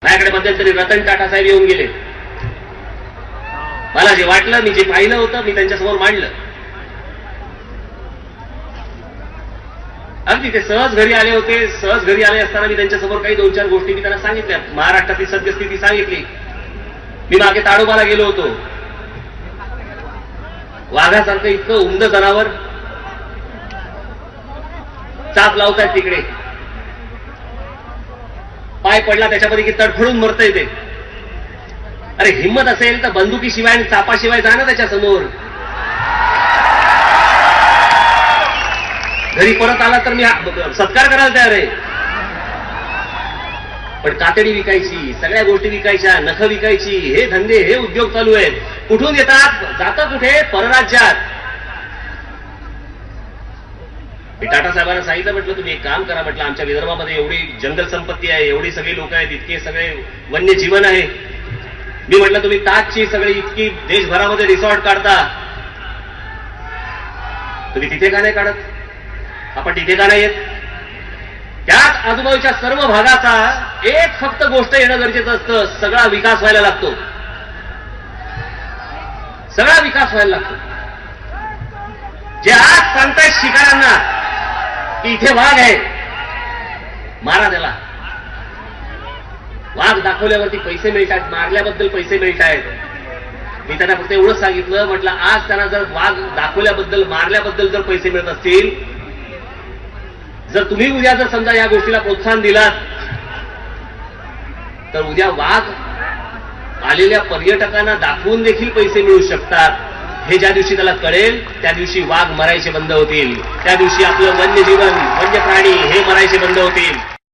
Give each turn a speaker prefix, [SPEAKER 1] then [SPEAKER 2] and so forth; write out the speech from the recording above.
[SPEAKER 1] माझ्याकडे मध्यंतरी रतन टाटा साहेब येऊन गेले. मला जे वाटलं, मी जे पाहिलं होतं, मी त्यांच्यासमोर मांडलं. अगदी ते सहज घरी आले होते. सहज घरी आले असताना मी त्यांच्यासमोर काही 2-4 गोष्टी मी त्यांना सांगितल्या. महाराष्ट्रातली सद्यस्थिती सांगितली. मी मागे ताडोबाला गेलो होतो. वाघासारखं इतकं उमद जनावर चाप लावतायत तिकडे. पाय पडला त्याच्यामध्ये की तडफडून मरतंय ते. अरे हिम्मत असेल तर बंदुकीशिवाय आणि चापाशिवाय जा ना त्याच्यासमोर. घरी परत आला तर मी सत्कार करायला तयार आहे. पण कातडी विकायची, सगळ्या गोष्टी विकायच्या, नख विकायची, हे धंदे, हे उद्योग चालू आहेत. कुठून येतात? जातं कुठे? परराज्यात. मी टाटा साहेबांना सांगितलं, म्हटलं तुम्ही एक काम करा, म्हटलं आमच्या विदर्भामध्ये एवढी जंगल संपत्ती आहे, एवढी सगळी लोक आहेत, इतके सगळे वन्य जीवन आहे. मी म्हटलं तुम्ही ताजची सगळी इतकी देशभरामध्ये रिसॉर्ट काढता, तुम्ही तिथे का नाही काढत? आपण तिथे का नाही येत? त्याच आजूबाजूच्या सर्व भागाचा एक फक्त गोष्ट येणं गरजेचं असतं. सगळा विकास व्हायला लागतो. सगळा विकास व्हायला लागतो. जे आज सांगतायत शिकाऱ्यांना की इथे वाघ आहे, मारा त्याला. वाघ दाखवल्यावरती पैसे मिळतात, मारल्याबद्दल पैसे मिळतायत. मी त्यांना फक्त एवढंच सांगितलं, म्हटलं आज त्यांना जर वाघ दाखवल्याबद्दल, मारल्याबद्दल जर पैसे मिळत असतील, जर तुम्ही उद्या जर समजा या गोष्टीला प्रोत्साहन दिलात, तर उद्या वाघ आलेल्या पर्यटकांना दाखवून देखील पैसे मिळू शकतात. हे ज्या दिवशी त्याला कळेल, त्या दिवशी वाघ मरायचे बंद होतील. त्या दिवशी आपलं वन्यजीवन, वन्य प्राणी हे मरायचे बंद होतील.